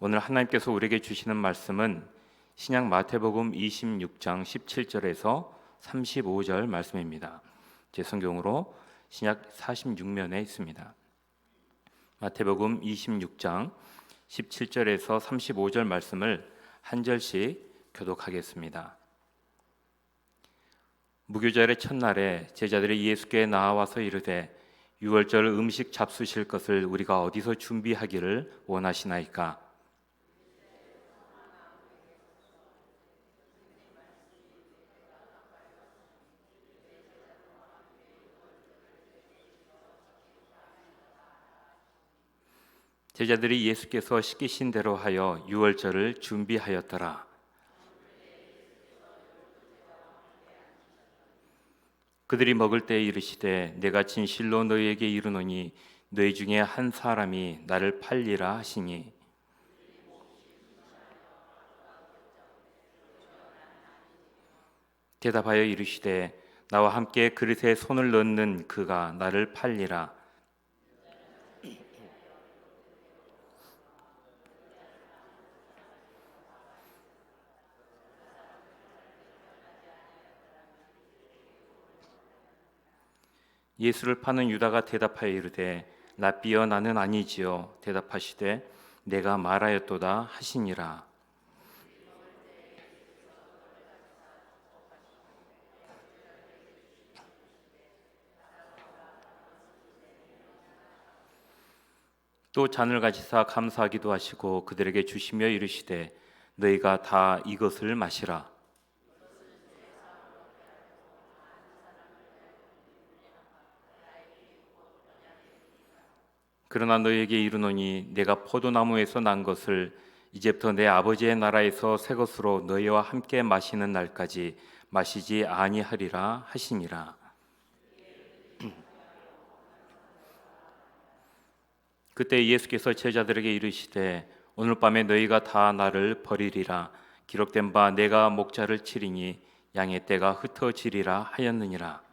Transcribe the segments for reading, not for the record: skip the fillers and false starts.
오늘 하나님께서 우리에게 주시는 말씀은 신약 마태복음 26장 17절에서 35절 말씀입니다. 제 성경으로 신약 46면에 있습니다. 마태복음 26장 17절에서 35절 말씀을 한 절씩 교독하겠습니다. 무교절의 첫날에 제자들이 예수께 나와서 이르되 유월절 음식 잡수실 것을 우리가 어디서 준비하기를 원하시나이까? 제자들이 예수께서 시키신 대로 하여 유월절을 준비하였더라. 그들이 먹을 때에 이르시되 내가 진실로 너희에게 이르노니 너희 중에 한 사람이 나를 팔리라 하시니 대답하여 이르시되 나와 함께 그릇에 손을 넣는 그가 나를 팔리라. 예수를 파는 유다가 대답하여 이르되 랍비여 나는 아니지요. 대답하시되 내가 말하였도다 하시니라. 또 잔을 가지사 감사하기도 하시고 그들에게 주시며 이르시되 너희가 다 이것을 마시라. 그러나 너희에게 이르노니 내가 포도나무에서 난 것을 이제부터 내 아버지의 나라에서 새 것으로 너희와 함께 마시는 날까지 마시지 아니하리라 하시니라. 그때 예수께서 제자들에게 이르시되 오늘 밤에 너희가 다 나를 버리리라. 기록된 바 내가 목자를 치리니 양의 떼가 흩어지리라 하였느니라.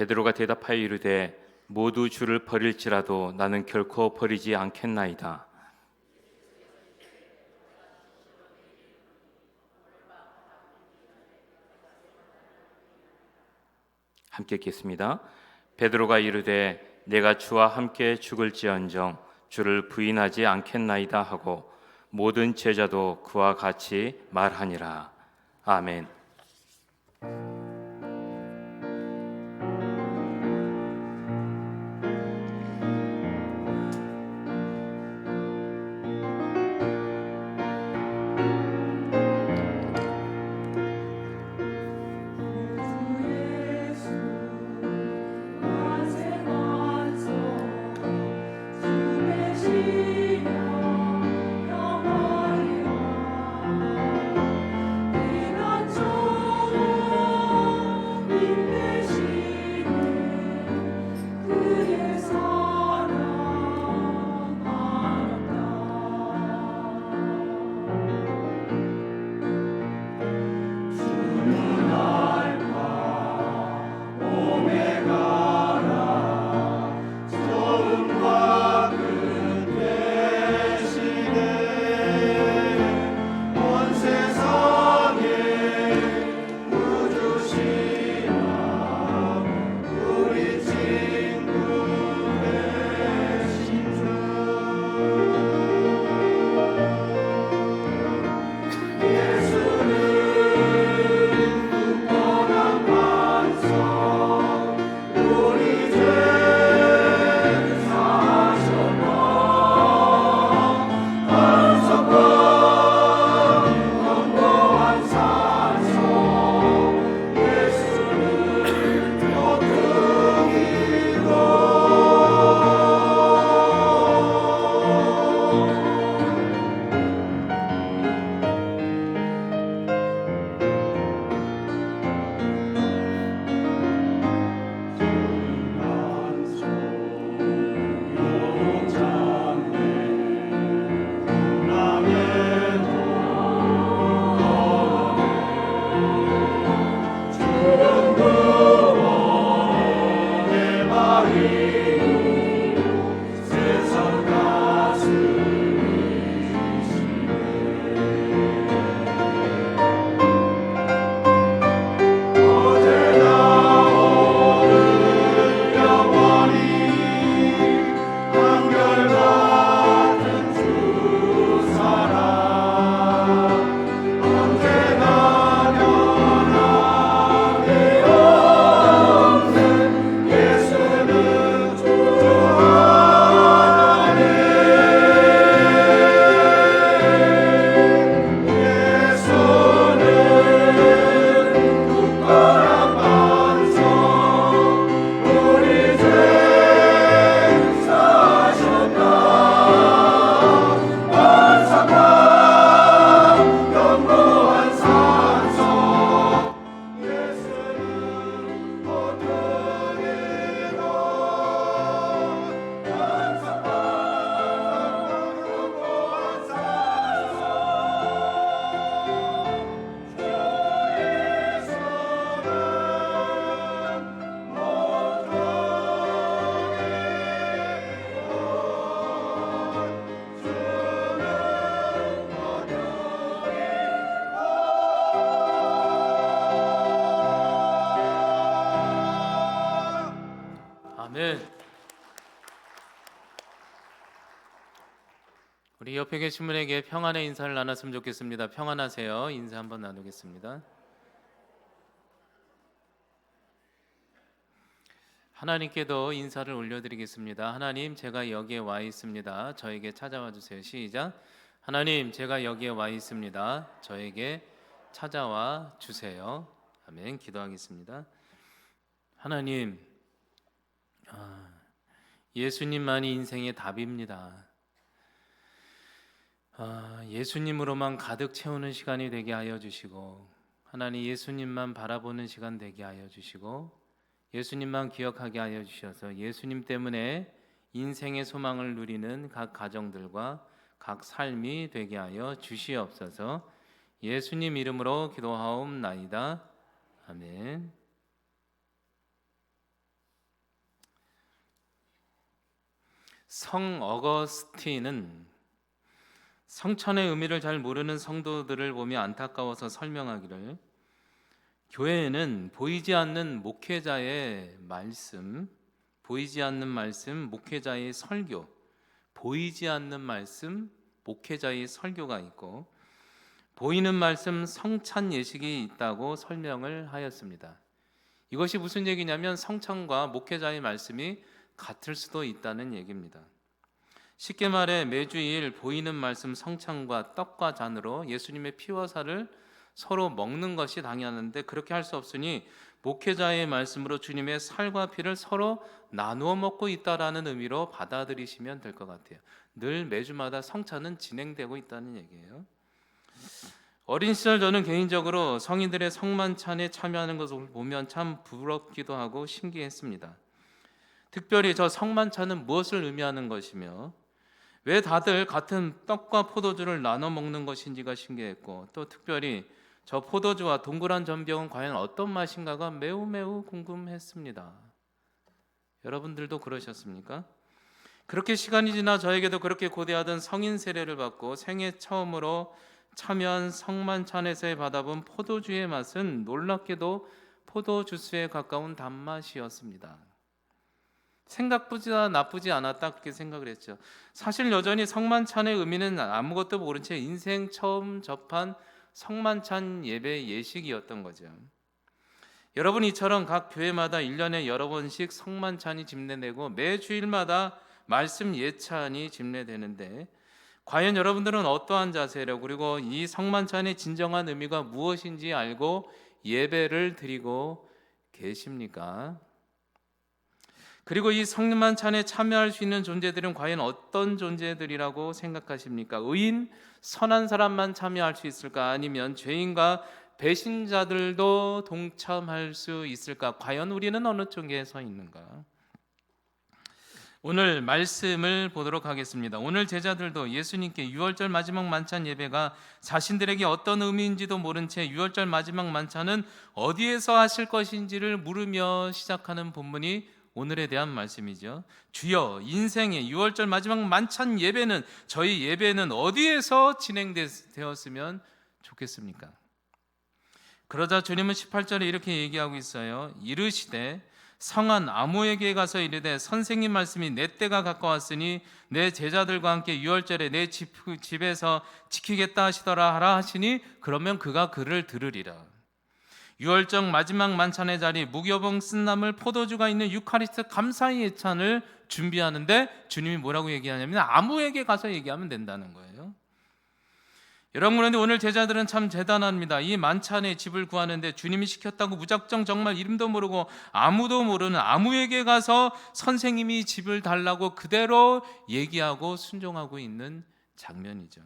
베드로가 대답하여 이르되 모두 주를 버릴지라도 나는 결코 버리지 않겠나이다. 함께 읽겠습니다. 베드로가 이르되 내가 주와 함께 죽을지언정 주를 부인하지 않겠나이다 하고 모든 제자도 그와 같이 말하니라. 아멘. 영원히와 이런 우리 옆에 계신 분에게 평안의 인사를 나눴으면 좋겠습니다. 평안하세요. 인사 한번 나누겠습니다. 하나님께도 인사를 올려드리겠습니다. 하나님, 제가 여기에 와 있습니다. 저에게 찾아와 주세요. 시작. 하나님, 제가 여기에 와 있습니다. 저에게 찾아와 주세요. 아멘. 기도하겠습니다. 하나님, 예수님만이 인생의 답입니다. 예수님으로만 가득 채우는 시간이 되게 하여 주시고, 하나님 예수님만 바라보는 시간 되게 하여 주시고, 예수님만 기억하게 하여 주셔서 예수님 때문에 인생의 소망을 누리는 각 가정들과 각 삶이 되게 하여 주시옵소서. 예수님 이름으로 기도하옵나이다. 아멘. 성 어거스틴은 성찬의 의미를 잘 모르는 성도들을 보며 안타까워서 설명하기를, 교회에는 보이지 않는 목회자의 말씀, 보이지 않는 말씀, 목회자의 설교, 보이지 않는 말씀, 목회자의 설교가 있고, 보이는 말씀, 성찬 예식이 있다고 설명을 하였습니다. 이것이 무슨 얘기냐면 성찬과 목회자의 말씀이 같을 수도 있다는 얘기입니다. 쉽게 말해 매주일 보이는 말씀 성찬과 떡과 잔으로 예수님의 피와 살을 서로 먹는 것이 당연한데, 그렇게 할 수 없으니 목회자의 말씀으로 주님의 살과 피를 서로 나누어 먹고 있다라는 의미로 받아들이시면 될 것 같아요. 늘 매주마다 성찬은 진행되고 있다는 얘기예요. 어린 시절 저는 개인적으로 성인들의 성만찬에 참여하는 것을 보면 참 부럽기도 하고 신기했습니다. 특별히 저 성만찬은 무엇을 의미하는 것이며 왜 다들 같은 떡과 포도주를 나눠 먹는 것인지가 신기했고, 또 특별히 저 포도주와 동그란 전병은 과연 어떤 맛인가가 매우 궁금했습니다. 여러분들도 그러셨습니까? 그렇게 시간이 지나 저에게도 그렇게 고대하던 성인 세례를 받고 생애 처음으로 참여한 성만찬에서 받아본 포도주의 맛은 놀랍게도 포도주스에 가까운 단맛이었습니다. 생각보다 나쁘지 않았다, 그렇게 생각을 했죠. 사실 여전히 성만찬의 의미는 아무것도 모른 채 인생 처음 접한 성만찬 예배 예식이었던 거죠. 여러분, 이처럼 각 교회마다 1년에 여러 번씩 성만찬이 집례되고 매주일마다 말씀 예찬이 집례되는데, 과연 여러분들은 어떠한 자세로, 그리고 이 성만찬의 진정한 의미가 무엇인지 알고 예배를 드리고 계십니까? 그리고 이 성만찬에 참여할 수 있는 존재들은 과연 어떤 존재들이라고 생각하십니까? 의인, 선한 사람만 참여할 수 있을까? 아니면 죄인과 배신자들도 동참할 수 있을까? 과연 우리는 어느 쪽에 서 있는가? 오늘 말씀을 보도록 하겠습니다. 오늘 제자들도 예수님께 유월절 마지막 만찬 예배가 자신들에게 어떤 의미인지도 모른 채 유월절 마지막 만찬은 어디에서 하실 것인지를 물으며 시작하는 본문이 오늘에 대한 말씀이죠. 주여, 인생의 유월절 마지막 만찬 예배는, 저희 예배는 어디에서 진행되었으면 좋겠습니까? 그러자 주님은 18절에 이렇게 얘기하고 있어요. 이르시되 성한 아무에게 가서 이르되 선생님 말씀이 내 때가 가까웠으니 내 제자들과 함께 유월절에 내 집에서 지키겠다 하시더라 하라 하시니, 그러면 그가 그를 들으리라. 유월절 마지막 만찬의 자리, 무교봉 쓴나물 포도주가 있는 유카리스트 감사의 예찬을 준비하는데 주님이 뭐라고 얘기하냐면 아무에게 가서 얘기하면 된다는 거예요. 여러분, 그런데 오늘 제자들은 참 대단합니다. 이 만찬에 집을 구하는데 주님이 시켰다고 무작정 정말 이름도 모르고 아무도 모르는 아무에게 가서 선생님이 집을 달라고 그대로 얘기하고 순종하고 있는 장면이죠.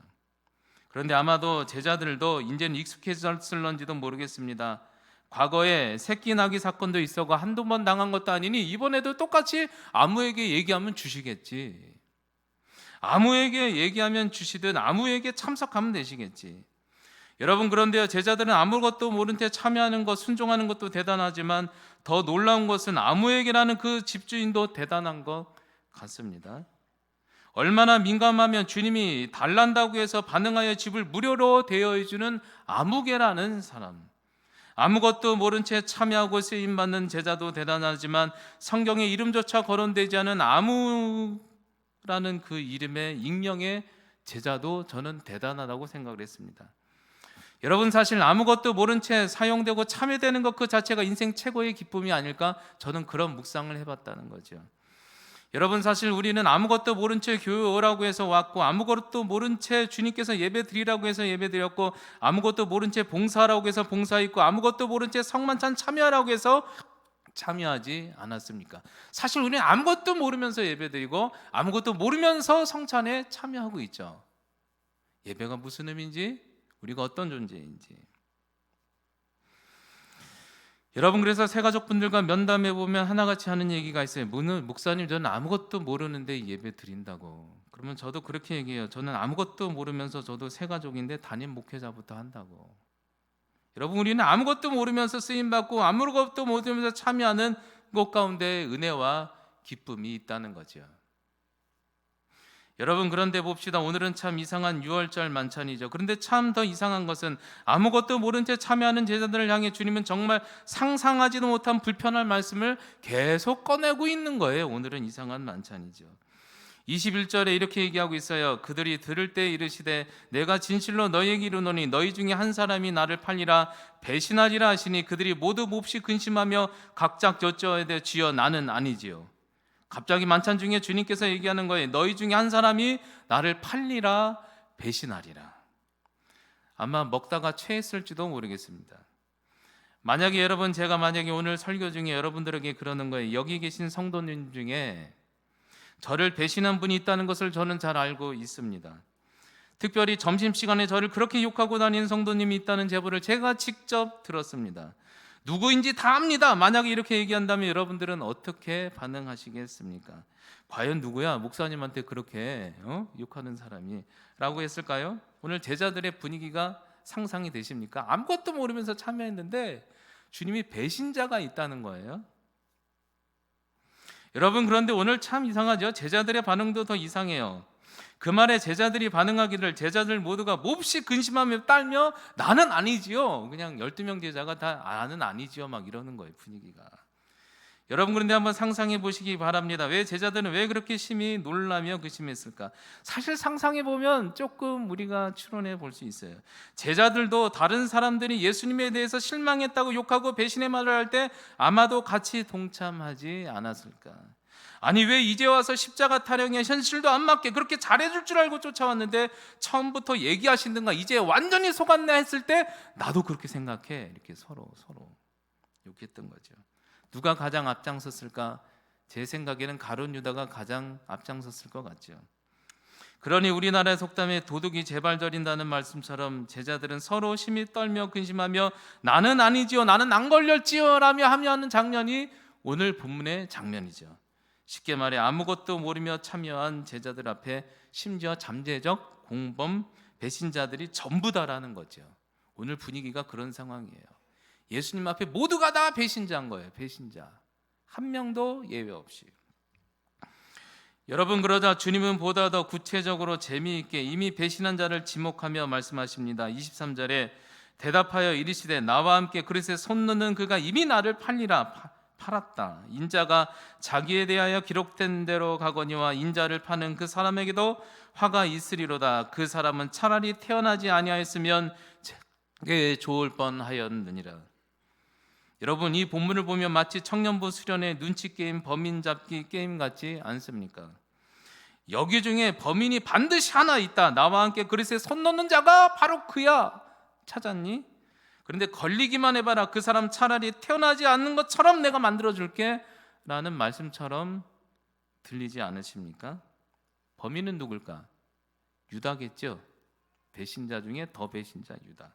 그런데 아마도 제자들도 이제는 익숙해졌을런지도 모르겠습니다. 과거에 새끼 나귀 사건도 있었고 한두 번 당한 것도 아니니 이번에도 똑같이 아무에게 얘기하면 주시겠지, 아무에게 얘기하면 주시든 아무에게 참석하면 되시겠지. 여러분, 그런데요, 제자들은 아무것도 모른 채 참여하는 것, 순종하는 것도 대단하지만 더 놀라운 것은 아무에게라는 그 집주인도 대단한 것 같습니다. 얼마나 민감하면 주님이 달란다고 해서 반응하여 집을 무료로 대여해주는 아무개라는 사람, 아무것도 모른 채 참여하고 쓰임받는 제자도 대단하지만 성경에 이름조차 거론되지 않은 아무라는 그 이름의 익명의 제자도 저는 대단하다고 생각을 했습니다. 여러분, 사실 아무것도 모른 채 사용되고 참여되는 것 그 자체가 인생 최고의 기쁨이 아닐까, 저는 그런 묵상을 해봤다는 거죠. 여러분, 사실 우리는 아무것도 모른 채 교회 오라고 해서 왔고, 아무것도 모른 채 주님께서 예배 드리라고 해서 예배 드렸고, 아무것도 모른 채 봉사하라고 해서 봉사했고, 아무것도 모른 채 성만찬 참여하라고 해서 참여하지 않았습니까? 사실 우리는 아무것도 모르면서 예배 드리고, 아무것도 모르면서 성찬에 참여하고 있죠. 예배가 무슨 의미인지, 우리가 어떤 존재인지. 여러분, 그래서 새가족분들과 면담해 보면 하나같이 하는 얘기가 있어요. 목사님, 저는 아무것도 모르는데 예배 드린다고. 그러면 저도 그렇게 얘기해요. 저는 아무것도 모르면서 저도 새가족인데 담임 목회자부터 한다고. 여러분, 우리는 아무것도 모르면서 쓰임받고 아무것도 모르면서 참여하는 것 가운데 은혜와 기쁨이 있다는 거죠. 여러분, 그런데 봅시다. 오늘은 참 이상한 유월절 만찬이죠. 그런데 참 더 이상한 것은 아무것도 모른 채 참여하는 제자들을 향해 주님은 정말 상상하지도 못한 불편할 말씀을 계속 꺼내고 있는 거예요. 오늘은 이상한 만찬이죠. 21절에 이렇게 얘기하고 있어요. 그들이 들을 때 이르시되 내가 진실로 너희에게 이르노니 너희 중에 한 사람이 나를 팔리라 배신하리라 하시니 그들이 모두 몹시 근심하며 각자 여쭤되 주여 나는 아니지요. 갑자기 만찬 중에 주님께서 얘기하는 거예요. 너희 중에 한 사람이 나를 팔리라 배신하리라. 아마 먹다가 체했을지도 모르겠습니다. 만약에 여러분, 제가 만약에 오늘 설교 중에 여러분들에게 그러는 거예요. 여기 계신 성도님 중에 저를 배신한 분이 있다는 것을 저는 잘 알고 있습니다. 특별히 점심시간에 저를 그렇게 욕하고 다니는 성도님이 있다는 제보를 제가 직접 들었습니다. 누구인지 다 압니다. 만약에 이렇게 얘기한다면 여러분들은 어떻게 반응하시겠습니까? 과연 누구야? 목사님한테 그렇게 욕하는 사람이 라고 했을까요? 오늘 제자들의 분위기가 상상이 되십니까? 아무것도 모르면서 참여했는데 주님이 배신자가 있다는 거예요. 여러분, 그런데 오늘 참 이상하죠? 제자들의 반응도 더 이상해요. 그 말에 제자들이 반응하기를 제자들 모두가 몹시 근심하며 떨며 나는 아니지요. 그냥 12명 제자가 다 나는 아니지요 막 이러는 거예요, 분위기가. 여러분, 그런데 한번 상상해 보시기 바랍니다. 왜 제자들은 왜 그렇게 심히 놀라며 근심했을까? 사실 상상해 보면 조금 우리가 추론해 볼 수 있어요. 제자들도 다른 사람들이 예수님에 대해서 실망했다고 욕하고 배신의 말을 할 때 아마도 같이 동참하지 않았을까? 아니, 왜 이제 와서 십자가 타령에 현실도 안 맞게 그렇게 잘해줄 줄 알고 쫓아왔는데 처음부터 얘기하시는가 이제 완전히 속았네 했을 때 나도 그렇게 생각해 이렇게 서로 욕했던 거죠. 누가 가장 앞장섰을까? 제 생각에는 가룟 유다가 가장 앞장섰을 것 같죠. 그러니 우리나라의 속담에 도둑이 제발 저린다는 말씀처럼 제자들은 서로 심히 떨며 근심하며 나는 아니지요, 나는 안 걸렸지요 라며 하는 장면이 오늘 본문의 장면이죠. 쉽게 말해 아무것도 모르며 참여한 제자들 앞에 심지어 잠재적 공범 배신자들이 전부다라는 거죠. 오늘 분위기가 그런 상황이에요. 예수님 앞에 모두가 다 배신자인 거예요. 배신자 한 명도 예외 없이. 여러분, 그러자 주님은 보다 더 구체적으로 재미있게 이미 배신한 자를 지목하며 말씀하십니다. 23절에 대답하여 이르시되 나와 함께 그릇에 손 넣는 그가 이미 나를 팔았다. 인자가 자기에 대하여 기록된 대로 가거니와 인자를 파는 그 사람에게도 화가 있으리로다. 그 사람은 차라리 태어나지 아니하였으면 좋을 뻔하였느니라. 여러분, 이 본문을 보면 마치 청년부 수련의 눈치 게임, 범인 잡기 게임 같지 않습니까? 여기 중에 범인이 반드시 하나 있다. 나와 함께 그릇에 손 넣는 자가 바로 그야. 찾았니? 그런데 걸리기만 해봐라. 그 사람 차라리 태어나지 않는 것처럼 내가 만들어줄게 라는 말씀처럼 들리지 않으십니까? 범인은 누굴까? 유다겠죠. 배신자 중에 더 배신자 유다.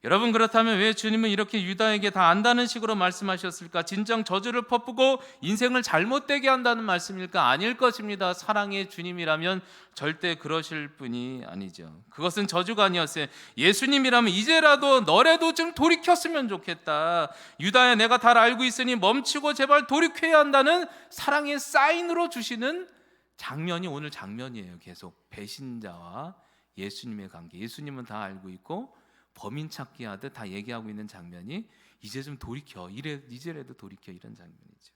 여러분, 그렇다면 왜 주님은 이렇게 유다에게 다 안다는 식으로 말씀하셨을까? 진정 저주를 퍼붓고 인생을 잘못되게 한다는 말씀일까? 아닐 것입니다. 사랑의 주님이라면 절대 그러실 분이 아니죠. 그것은 저주가 아니었어요. 예수님이라면 이제라도 너라도 좀 돌이켰으면 좋겠다. 유다야, 내가 다 알고 있으니 멈추고 제발 돌이켜야 한다는 사랑의 사인으로 주시는 장면이 오늘 장면이에요. 계속 배신자와 예수님의 관계. 예수님은 다 알고 있고 범인 찾기 하듯 다 얘기하고 있는 장면이 이제 좀 돌이켜, 이제라도 돌이켜 이런 장면이죠.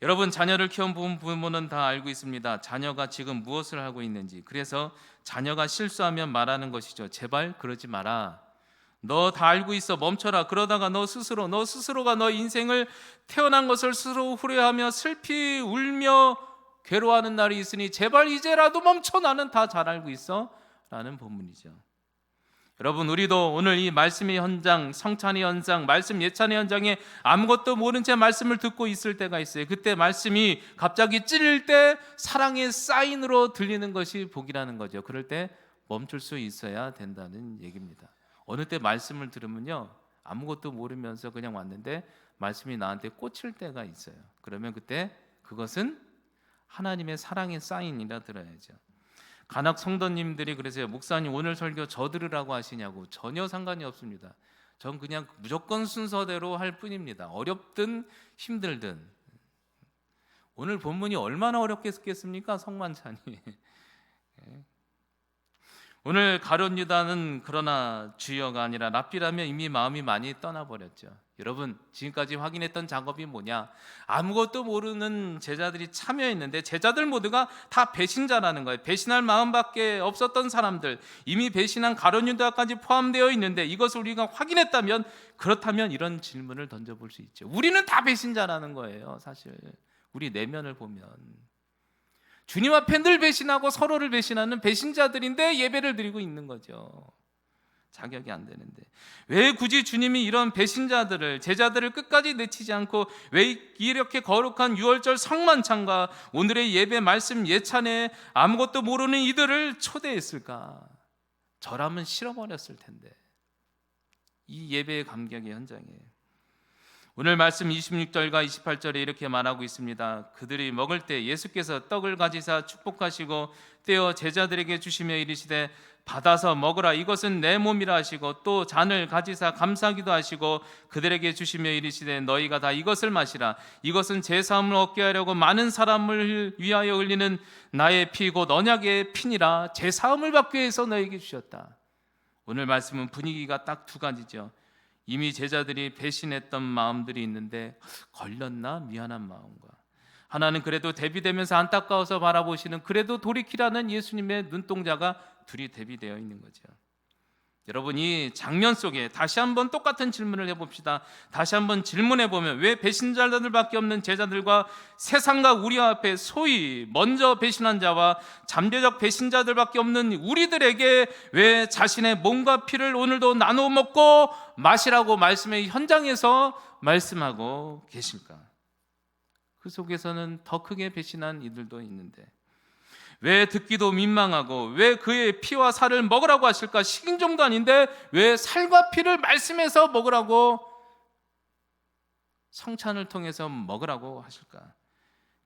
여러분, 자녀를 키워본 부모는 다 알고 있습니다. 자녀가 지금 무엇을 하고 있는지. 그래서 자녀가 실수하면 말하는 것이죠. 제발 그러지 마라. 너 다 알고 있어. 멈춰라. 그러다가 너 스스로가 너 인생을 태어난 것을 스스로 후회하며 슬피 울며 괴로워하는 날이 있으니 제발 이제라도 멈춰. 나는 다 잘 알고 있어. 라는 본문이죠. 여러분, 우리도 오늘 이 말씀의 현장, 성찬의 현장, 말씀 예찬의 현장에 아무것도 모른 채 말씀을 듣고 있을 때가 있어요. 그때 말씀이 갑자기 찔릴 때 사랑의 사인으로 들리는 것이 복이라는 거죠. 그럴 때 멈출 수 있어야 된다는 얘기입니다. 어느 때 말씀을 들으면요, 아무것도 모르면서 그냥 왔는데 말씀이 나한테 꽂힐 때가 있어요. 그러면 그때 그것은 하나님의 사랑의 사인이라 들어야죠. 간혹 성도님들이 그러세요. 목사님, 오늘 설교 저 들으라고 하시냐고. 전혀 상관이 없습니다. 전 그냥 무조건 순서대로 할 뿐입니다. 어렵든 힘들든. 오늘 본문이 얼마나 어렵겠습니까? 성만찬이. 오늘 가룟 유다는 그러나 주여가 아니라 랍비라며 이미 마음이 많이 떠나버렸죠. 여러분, 지금까지 확인했던 작업이 뭐냐? 아무것도 모르는 제자들이 참여했는데 제자들 모두가 다 배신자라는 거예요. 배신할 마음밖에 없었던 사람들, 이미 배신한 가룟 유다까지 포함되어 있는데 이것을 우리가 확인했다면, 그렇다면 이런 질문을 던져볼 수 있죠. 우리는 다 배신자라는 거예요. 사실 우리 내면을 보면 주님 앞에 늘 배신하고 서로를 배신하는 배신자들인데 예배를 드리고 있는 거죠. 자격이 안 되는데 왜 굳이 주님이 이런 배신자들을, 제자들을 끝까지 내치지 않고 왜 이렇게 거룩한 유월절 성만찬과 오늘의 예배 말씀 예찬에 아무것도 모르는 이들을 초대했을까? 저라면 싫어버렸을 텐데. 이 예배의 감격의 현장이에요. 오늘 말씀 26절과 28절에 이렇게 말하고 있습니다. 그들이 먹을 때 예수께서 떡을 가지사 축복하시고 떼어 제자들에게 주시며 이르시되 받아서 먹으라, 이것은 내 몸이라 하시고 또 잔을 가지사 감사기도 하시고 그들에게 주시며 이르시되 너희가 다 이것을 마시라, 이것은 제 사함을 얻게 하려고 많은 사람을 위하여 흘리는 나의 피 곧 언약의 피니라. 제 사함을 받기 위해서 너에게 주셨다. 오늘 말씀은 분위기가 딱 두 가지죠. 이미 제자들이 배신했던 마음들이 있는데 걸렸나 미안한 마음과, 하나는 그래도 대비되면서 안타까워서 바라보시는 그래도 돌이키라는 예수님의 눈동자가 둘이 대비되어 있는 거죠. 여러분, 이 장면 속에 다시 한번 똑같은 질문을 해봅시다. 다시 한번 질문해보면 왜 배신자들밖에 없는 제자들과 세상과 우리 앞에 소위 먼저 배신한 자와 잠재적 배신자들밖에 없는 우리들에게 왜 자신의 몸과 피를 오늘도 나누어 먹고 마시라고 말씀의 현장에서 말씀하고 계실까? 그 속에서는 더 크게 배신한 이들도 있는데 왜 듣기도 민망하고 왜 그의 피와 살을 먹으라고 하실까? 식인종도 아닌데 왜 살과 피를 말씀해서 먹으라고, 성찬을 통해서 먹으라고 하실까?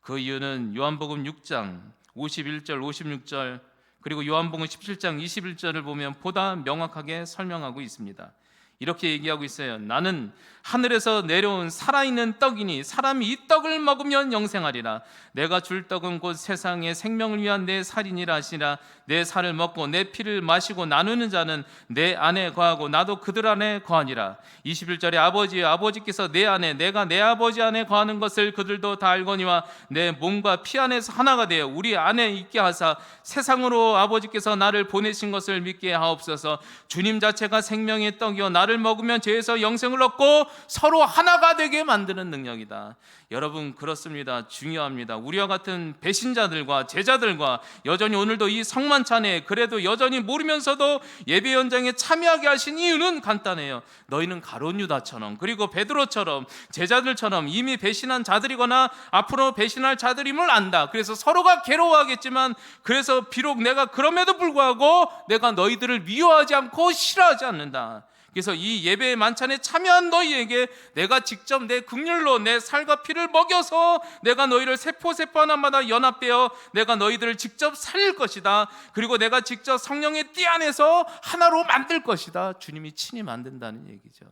그 이유는 요한복음 6장 51절 56절 그리고 요한복음 17장 21절을 보면 보다 명확하게 설명하고 있습니다. 이렇게 얘기하고 있어요. 나는 하늘에서 내려온 살아있는 떡이니 사람이 이 떡을 먹으면 영생하리라. 내가 줄 떡은 곧 세상의 생명을 위한 내 살이니라 하시라. 내 살을 먹고 내 피를 마시고 나누는 자는 내 안에 거하고 나도 그들 안에 거하니라. 21절에 아버지께서 내 안에 내가 내 아버지 안에 거하는 것을 그들도 다 알거니와 내 몸과 피 안에서 하나가 되어 우리 안에 있게 하사 세상으로 아버지께서 나를 보내신 것을 믿게 하옵소서. 주님 자체가 생명의 떡이요 나를 먹으면 죄에서 영생을 얻고 서로 하나가 되게 만드는 능력이다. 여러분, 그렇습니다. 중요합니다. 우리와 같은 배신자들과 제자들과 여전히 오늘도 이 성만찬에 그래도 여전히 모르면서도 예배 현장에 참여하게 하신 이유는 간단해요. 너희는 가룟 유다처럼 그리고 베드로처럼 제자들처럼 이미 배신한 자들이거나 앞으로 배신할 자들임을 안다. 그래서 서로가 괴로워하겠지만, 그래서 비록 내가 그럼에도 불구하고 내가 너희들을 미워하지 않고 싫어하지 않는다. 그래서 이 예배의 만찬에 참여한 너희에게 내가 직접 내 긍휼로 내 살과 피를 먹여서 내가 너희를 세포 하나마다 연합되어 내가 너희들을 직접 살릴 것이다. 그리고 내가 직접 성령의 띠 안에서 하나로 만들 것이다. 주님이 친히 만든다는 얘기죠.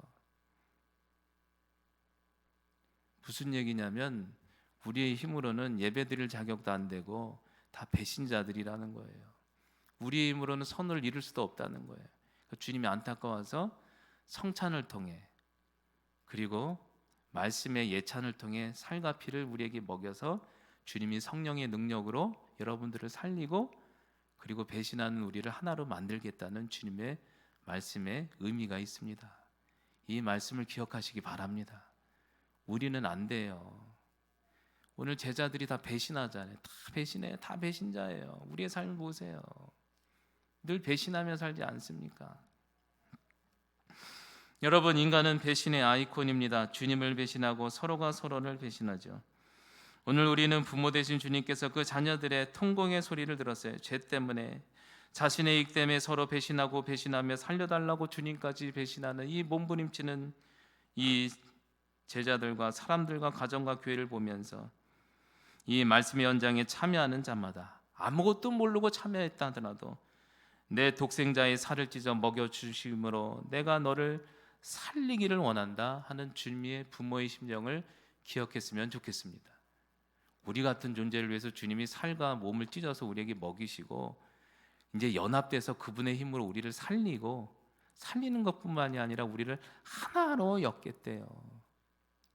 무슨 얘기냐면 우리의 힘으로는 예배드릴 자격도 안 되고 다 배신자들이라는 거예요. 우리의 힘으로는 선을 이룰 수도 없다는 거예요. 주님이 안타까워서 성찬을 통해 그리고 말씀의 예찬을 통해 살과 피를 우리에게 먹여서 주님이 성령의 능력으로 여러분들을 살리고 그리고 배신하는 우리를 하나로 만들겠다는 주님의 말씀에 의미가 있습니다. 이 말씀을 기억하시기 바랍니다. 우리는 안 돼요. 오늘 제자들이 다 배신하잖아요. 다 배신해요. 다 배신자예요. 우리의 삶을 보세요. 늘 배신하며 살지 않습니까? 여러분, 인간은 배신의 아이콘입니다. 주님을 배신하고 서로가 서로를 배신하죠. 오늘 우리는 부모 되신 주님께서 그 자녀들의 통곡의 소리를 들었어요. 죄 때문에, 자신의 이익 때문에 서로 배신하고 배신하며 살려달라고 주님까지 배신하는 이 몸부림치는 이 제자들과 사람들과 가정과 교회를 보면서 이 말씀의 현장에 참여하는 자마다 아무것도 모르고 참여했다 하더라도 내 독생자의 살을 찢어 먹여주심으로 내가 너를 살리기를 원한다 하는 주님의 부모의 심정을 기억했으면 좋겠습니다. 우리 같은 존재를 위해서 주님이 살과 몸을 찢어서 우리에게 먹이시고 이제 연합돼서 그분의 힘으로 우리를 살리고 살리는 것뿐만이 아니라 우리를 하나로 엮겠대요.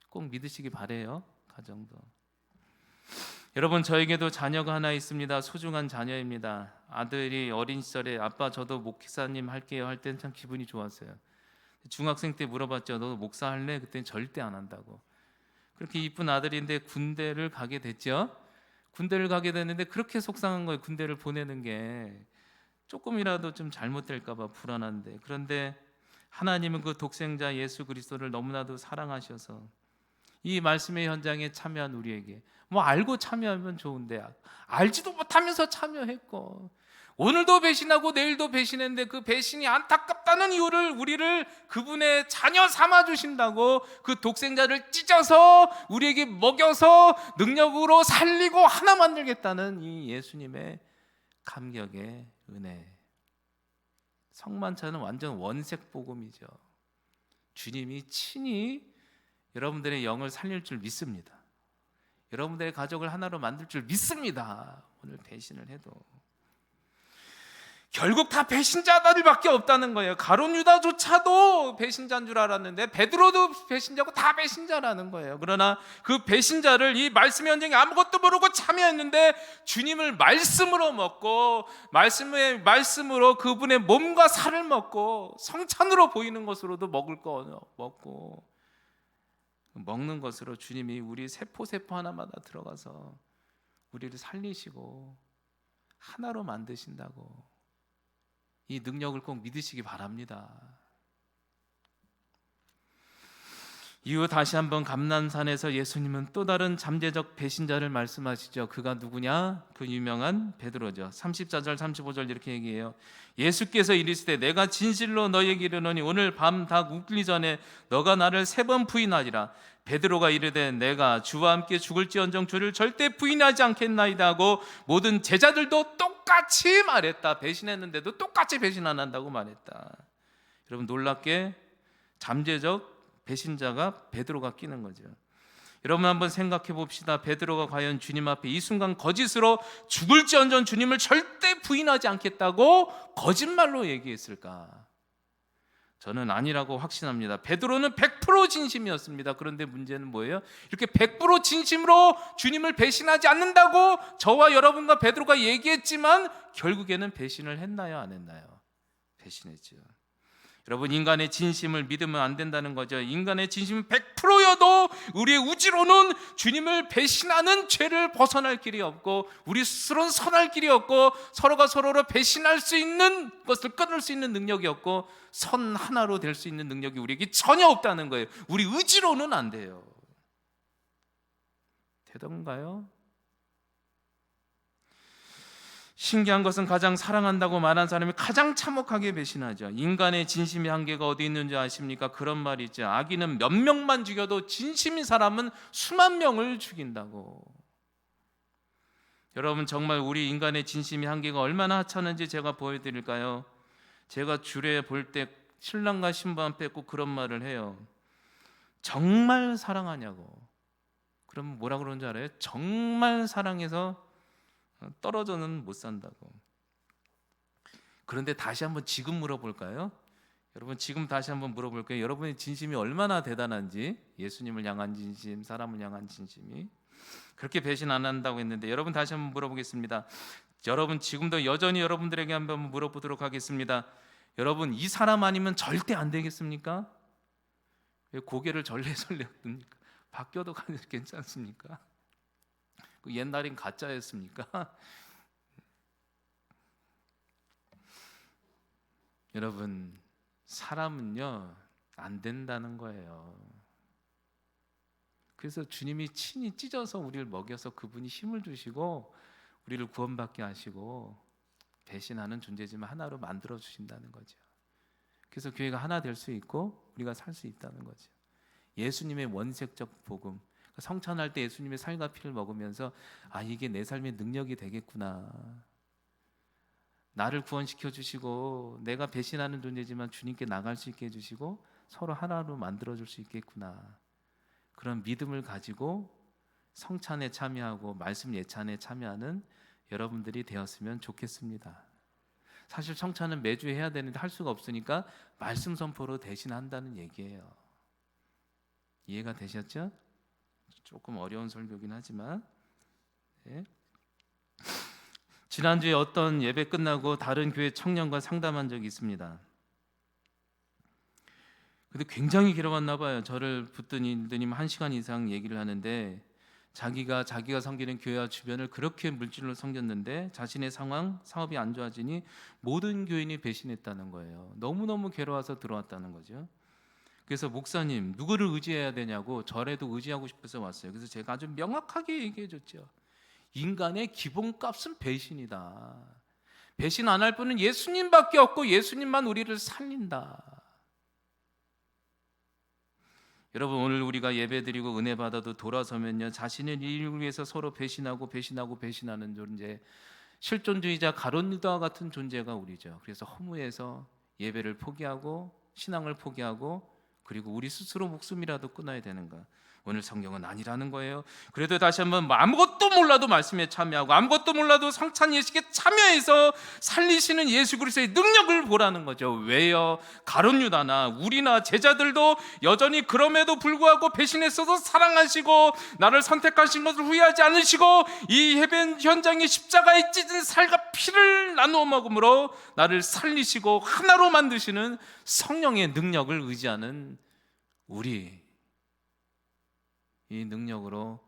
꼭 믿으시기 바래요. 가정도. 여러분, 저에게도 자녀가 하나 있습니다. 소중한 자녀입니다. 아들이 어린 시절에 아빠 저도 목사님 할게요 할 때는 참 기분이 좋았어요. 중학생 때 물어봤죠. 너 목사 할래? 그때는 절대 안 한다고. 그렇게 이쁜 아들인데 군대를 가게 됐죠. 군대를 가게 됐는데 그렇게 속상한 거예요. 군대를 보내는 게 조금이라도 좀 잘못될까 봐 불안한데, 그런데 하나님은 그 독생자 예수 그리스도를 너무나도 사랑하셔서 이 말씀의 현장에 참여한 우리에게 뭐 알고 참여하면 좋은데 알지도 못하면서 참여했고 오늘도 배신하고 내일도 배신했는데 그 배신이 안타깝다는 이유를 우리를 그분의 자녀 삼아 주신다고 그 독생자를 찢어서 우리에게 먹여서 능력으로 살리고 하나 만들겠다는 이 예수님의 감격의 은혜. 성만찬은 완전 원색 복음이죠. 주님이 친히 여러분들의 영을 살릴 줄 믿습니다. 여러분들의 가족을 하나로 만들 줄 믿습니다. 오늘 배신을 해도 결국 다 배신자들밖에 없다는 거예요. 가룟 유다조차도 배신자인 줄 알았는데 베드로도 배신자고 다 배신자라는 거예요. 그러나 그 배신자를 이 말씀의 현장에 아무것도 모르고 참여했는데 주님을 말씀으로 먹고 말씀으로 그분의 몸과 살을 먹고 성찬으로 보이는 것으로도 먹을 거 먹고 먹는 것으로 주님이 우리 세포 하나마다 들어가서 우리를 살리시고 하나로 만드신다고. 이 능력을 꼭 믿으시기 바랍니다. 이후 다시 한번 감난산에서 예수님은 또 다른 잠재적 배신자를 말씀하시죠. 그가 누구냐? 그 유명한 베드로죠. 34절 35절 이렇게 얘기해요. 예수께서 이르시되 내가 진실로 너에게 이르노니 오늘 밤 닭 울기 전에 너가 나를 3번 부인하리라. 베드로가 이르되 내가 주와 함께 죽을지언정 주를 절대 부인하지 않겠나이다 하고 모든 제자들도 똑같이 말했다. 배신했는데도 똑같이 배신 안 한다고 말했다. 여러분, 놀랍게 잠재적 배신자가 베드로가 끼는 거죠. 여러분, 한번 생각해 봅시다. 베드로가 과연 주님 앞에 이 순간 거짓으로 죽을지언정 주님을 절대 부인하지 않겠다고 거짓말로 얘기했을까? 저는 아니라고 확신합니다. 베드로는 100% 진심이었습니다. 그런데 문제는 뭐예요? 이렇게 100% 진심으로 주님을 배신하지 않는다고 저와 여러분과 베드로가 얘기했지만 결국에는 배신을 했나요? 안 했나요? 배신했죠. 여러분, 인간의 진심을 믿으면 안 된다는 거죠. 인간의 진심은 100%여도 우리의 우지로는 주님을 배신하는 죄를 벗어날 길이 없고 우리 스스로는 선할 길이 없고 서로가 서로를 배신할 수 있는 것을 끊을 수 있는 능력이 없고 선 하나로 될 수 있는 능력이 우리에게 전혀 없다는 거예요. 우리 의지로는 안 돼요. 되던가요? 신기한 것은 가장 사랑한다고 말한 사람이 가장 참혹하게 배신하죠. 인간의 진심의 한계가 어디 있는지 아십니까? 그런 말이 있죠. 악인은 몇 명만 죽여도 진심인 사람은 수만 명을 죽인다고. 여러분, 정말 우리 인간의 진심의 한계가 얼마나 하찮은지 제가 보여드릴까요? 제가 주례 볼 때 신랑과 신부한 뺏고 그런 말을 해요. 정말 사랑하냐고. 그럼 뭐라 그러는 줄 알아요? 정말 사랑해서 떨어져는 못 산다고. 그런데 다시 한번 지금 물어볼까요? 여러분 지금 다시 한번 물어볼게요. 여러분의 진심이 얼마나 대단한지, 예수님을 향한 진심, 사람을 향한 진심이. 그렇게 배신 안 한다고 했는데 여러분 다시 한번 물어보겠습니다. 여러분 지금도 여전히 여러분들에게 한번 물어보도록 하겠습니다. 여러분 이 사람 아니면 절대 안 되겠습니까? 왜 고개를 절레절레 듭니까? 바뀌어도 괜찮습니까? 그 옛날엔 가짜였습니까? 여러분 사람은요 안 된다는 거예요. 그래서 주님이 친히 찢어서 우리를 먹여서 그분이 힘을 주시고 우리를 구원받게 하시고 배신하는 존재지만 하나로 만들어 주신다는 거죠. 그래서 교회가 하나 될 수 있고 우리가 살 수 있다는 거죠. 예수님의 원색적 복음. 성찬할 때 예수님의 살과 피를 먹으면서 아 이게 내 삶의 능력이 되겠구나. 나를 구원시켜 주시고 내가 배신하는 존재지만 주님께 나갈 수 있게 해주시고 서로 하나로 만들어 줄 수 있겠구나. 그런 믿음을 가지고 성찬에 참여하고 말씀 예찬에 참여하는 여러분들이 되었으면 좋겠습니다. 사실 성찬은 매주 해야 되는데 할 수가 없으니까 말씀 선포로 대신 한다는 얘기예요. 이해가 되셨죠? 조금 어려운 설교긴 하지만 네. 지난주에 어떤 예배 끝나고 다른 교회 청년과 상담한 적이 있습니다. 근데 굉장히 길어갔나 봐요. 저를 붙더니 1시간 이상 얘기를 하는데 자기가 섬기는 교회와 주변을 그렇게 물질로 섬겼는데 자신의 상황, 사업이 안 좋아지니 모든 교인이 배신했다는 거예요. 너무너무 괴로워서 들어왔다는 거죠. 그래서 목사님 누구를 의지해야 되냐고 절에도 의지하고 싶어서 왔어요. 그래서 제가 아주 명확하게 얘기해 줬죠. 인간의 기본값은 배신이다. 배신 안 할 분은 예수님밖에 없고 예수님만 우리를 살린다. 여러분 오늘 우리가 예배드리고 은혜 받아도 돌아서면요 자신의 이익을 위해서 서로 배신하는 존재, 실존주의자 가룟 유다와 같은 존재가 우리죠. 그래서 허무해서 예배를 포기하고 신앙을 포기하고 그리고 우리 스스로 목숨이라도 끊어야 되는가? 오늘 성경은 아니라는 거예요. 그래도 다시 한번 아무것도 몰라도 말씀에 참여하고 아무것도 몰라도 성찬 예식에 참여해서 살리시는 예수 그리스도의 능력을 보라는 거죠. 왜요? 가룟 유다나 우리나 제자들도 여전히 그럼에도 불구하고 배신했어도 사랑하시고 나를 선택하신 것을 후회하지 않으시고 이 해변 현장에 십자가에 찢은 살과 피를 나누어 먹음으로 나를 살리시고 하나로 만드시는 성령의 능력을 의지하는 우리, 이 능력으로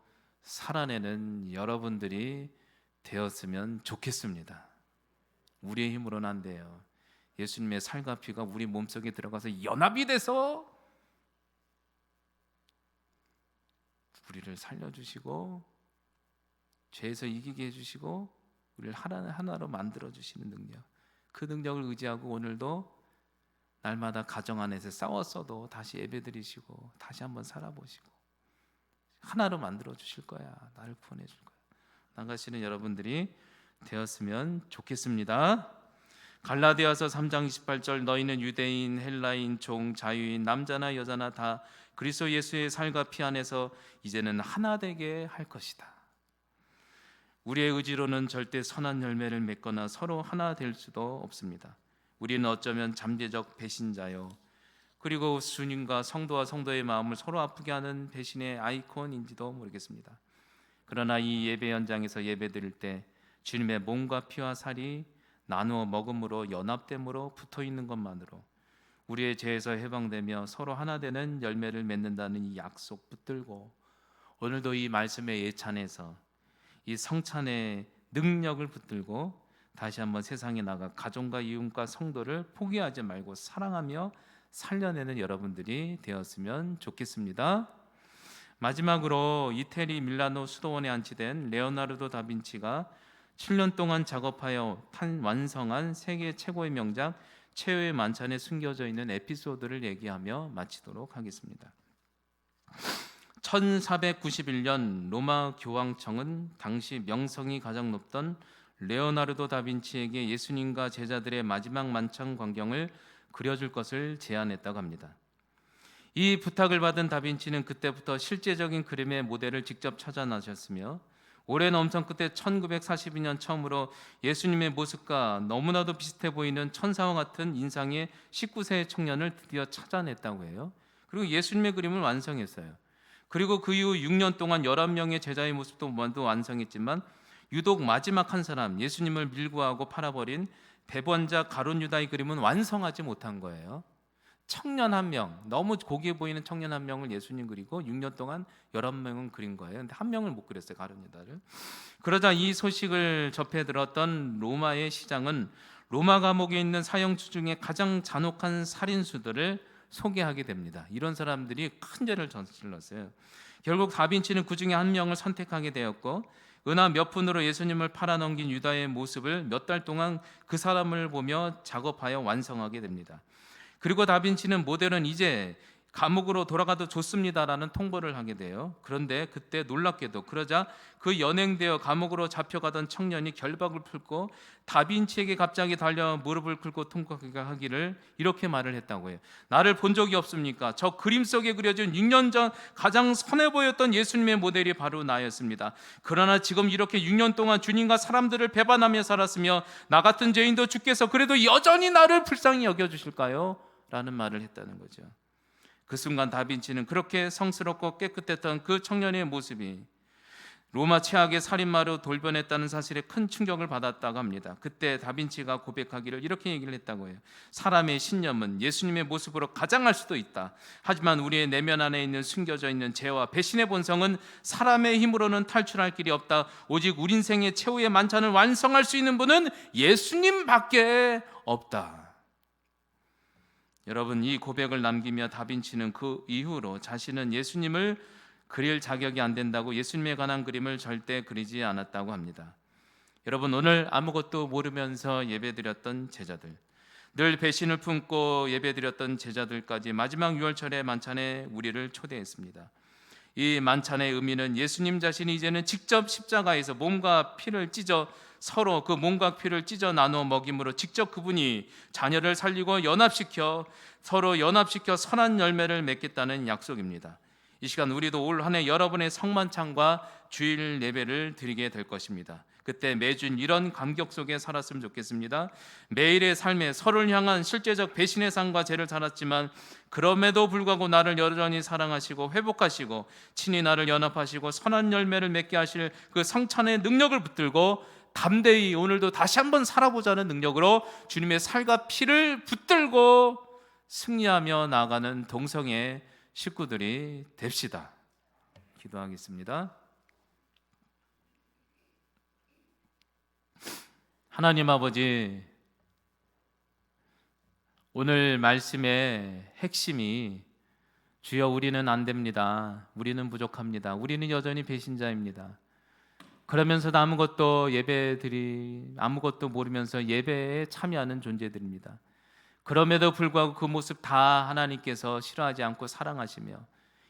살아내는 여러분들이 되었으면 좋겠습니다. 우리의 힘으로는 안 돼요. 예수님의 살과 피가 우리 몸속에 들어가서 연합이 돼서 우리를 살려주시고 죄에서 이기게 해주시고 우리를 하나로 만들어주시는 능력, 그 능력을 의지하고 오늘도 날마다 가정 안에서 싸웠어도 다시 예배드리시고 다시 한번 살아보시고 하나로 만들어 주실 거야. 나를 구원해 줄 거야. 나가시는 여러분들이 되었으면 좋겠습니다. 갈라디아서 3장 28절 너희는 유대인, 헬라인, 종, 자유인, 남자나 여자나 다 그리스도 예수의 살과 피 안에서 이제는 하나 되게 할 것이다. 우리의 의지로는 절대 선한 열매를 맺거나 서로 하나 될 수도 없습니다. 우리는 어쩌면 잠재적 배신자요 그리고 주님과 성도와 성도의 마음을 서로 아프게 하는 배신의 아이콘인지도 모르겠습니다. 그러나 이 예배 현장에서 예배드릴 때 주님의 몸과 피와 살이 나누어 먹음으로 연합됨으로 붙어있는 것만으로 우리의 죄에서 해방되며 서로 하나 되는 열매를 맺는다는 이 약속 붙들고 오늘도 이 말씀의 예찬에서 이 성찬의 능력을 붙들고 다시 한번 세상에 나가 가정과 이웃과 성도를 포기하지 말고 사랑하며 살려내는 여러분들이 되었으면 좋겠습니다. 마지막으로 이태리 밀라노 수도원에 안치된 레오나르도 다빈치가 7년 동안 작업하여 완성한 세계 최고의 명작 최후의 만찬에 숨겨져 있는 에피소드를 얘기하며 마치도록 하겠습니다. 1491년 로마 교황청은 당시 명성이 가장 높던 레오나르도 다빈치에게 예수님과 제자들의 마지막 만찬 광경을 그려줄 것을 제안했다고 합니다. 이 부탁을 받은 다빈치는 그때부터 실제적인 그림의 모델을 직접 찾아 나셨으며 올해는 엄청 끝에 1942년 처음으로 예수님의 모습과 너무나도 비슷해 보이는 천사와 같은 인상의 19세의 청년을 드디어 찾아냈다고 해요. 그리고 예수님의 그림을 완성했어요. 그리고 그 이후 6년 동안 11명의 제자의 모습도 모두 완성했지만 유독 마지막 한 사람, 예수님을 밀고하고 팔아버린 배번자 가룟 유다의 그림은 완성하지 못한 거예요. 청년 한 명, 너무 고귀해 보이는 청년 한 명을 예수님 그리고 6년 동안 11명은 그린 거예요. 근데 한 명을 못 그렸어요, 가룟 유다를. 그러자 이 소식을 접해 들었던 로마의 시장은 로마 감옥에 있는 사형수 중에 가장 잔혹한 살인수들을 소개하게 됩니다. 이런 사람들이 큰 죄를 저질렀어요. 결국 다빈치는 그 중에 한 명을 선택하게 되었고, 은하 몇 푼으로 예수님을 팔아넘긴 유다의 모습을 몇 달 동안 그 사람을 보며 작업하여 완성하게 됩니다. 그리고 다빈치는 모델은 이제 감옥으로 돌아가도 좋습니다라는 통보를 하게 돼요. 그런데 그때 놀랍게도 그러자 그 연행되어 감옥으로 잡혀가던 청년이 결박을 풀고 다빈치에게 갑자기 달려 무릎을 꿇고 통곡하기를 이렇게 말을 했다고 해요. 나를 본 적이 없습니까? 저 그림 속에 그려진 6년 전 가장 선해 보였던 예수님의 모델이 바로 나였습니다. 그러나 지금 이렇게 6년 동안 주님과 사람들을 배반하며 살았으며 나 같은 죄인도 주께서 그래도 여전히 나를 불쌍히 여겨주실까요? 라는 말을 했다는 거죠. 그 순간 다빈치는 그렇게 성스럽고 깨끗했던 그 청년의 모습이 로마 최악의 살인마로 돌변했다는 사실에 큰 충격을 받았다고 합니다. 그때 다빈치가 고백하기를 이렇게 얘기를 했다고 해요. 사람의 신념은 예수님의 모습으로 가장할 수도 있다. 하지만 우리의 내면 안에 있는 숨겨져 있는 죄와 배신의 본성은 사람의 힘으로는 탈출할 길이 없다. 오직 우리 인생의 최후의 만찬을 완성할 수 있는 분은 예수님밖에 없다. 여러분, 이 고백을 남기며 다빈치는 그 이후로 자신은 예수님을 그릴 자격이 안 된다고 예수님에 관한 그림을 절대 그리지 않았다고 합니다. 여러분, 오늘 아무것도 모르면서 예배드렸던 제자들, 늘 배신을 품고 예배드렸던 제자들까지 마지막 유월절의 만찬에 우리를 초대했습니다. 이 만찬의 의미는 예수님 자신이 이제는 직접 십자가에서 몸과 피를 찢어 서로 그 몸과 피를 찢어 나누어 먹임으로 직접 그분이 자녀를 살리고 서로 연합시켜 선한 열매를 맺겠다는 약속입니다. 이 시간 우리도 올 한 해 여러분의 성만찬과 주일 예배를 드리게 될 것입니다. 그때 매주 이런 감격 속에 살았으면 좋겠습니다. 매일의 삶에 서로를 향한 실제적 배신의 삶과 죄를 살았지만 그럼에도 불구하고 나를 여전히 사랑하시고 회복하시고 친히 나를 연합하시고 선한 열매를 맺게 하실 그 성찬의 능력을 붙들고 담대히 오늘도 다시 한번 살아보자는 능력으로 주님의 살과 피를 붙들고 승리하며 나아가는 동성의 식구들이 됩시다. 기도하겠습니다. 하나님 아버지, 오늘 말씀의 핵심이 주여 우리는 안 됩니다. 우리는 부족합니다. 우리는 여전히 배신자입니다. 그러면서도 아무것도 모르면서 예배에 참여하는 존재들입니다. 그럼에도 불구하고 그 모습 다 하나님께서 싫어하지 않고 사랑하시며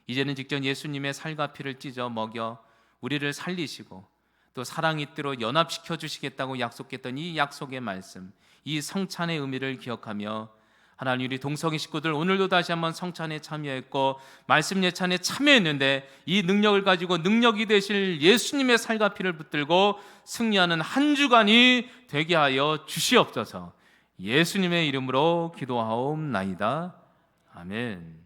이제는 직접 예수님의 살과 피를 찢어 먹여 우리를 살리시고 또 사랑의 뜻으로 연합시켜 주시겠다고 약속했던 이 약속의 말씀, 이 성찬의 의미를 기억하며 하나님, 우리 동성애 식구들 오늘도 다시 한번 성찬에 참여했고 말씀 예찬에 참여했는데 이 능력을 가지고 능력이 되실 예수님의 살과 피를 붙들고 승리하는 한 주간이 되게 하여 주시옵소서. 예수님의 이름으로 기도하옵나이다. 아멘.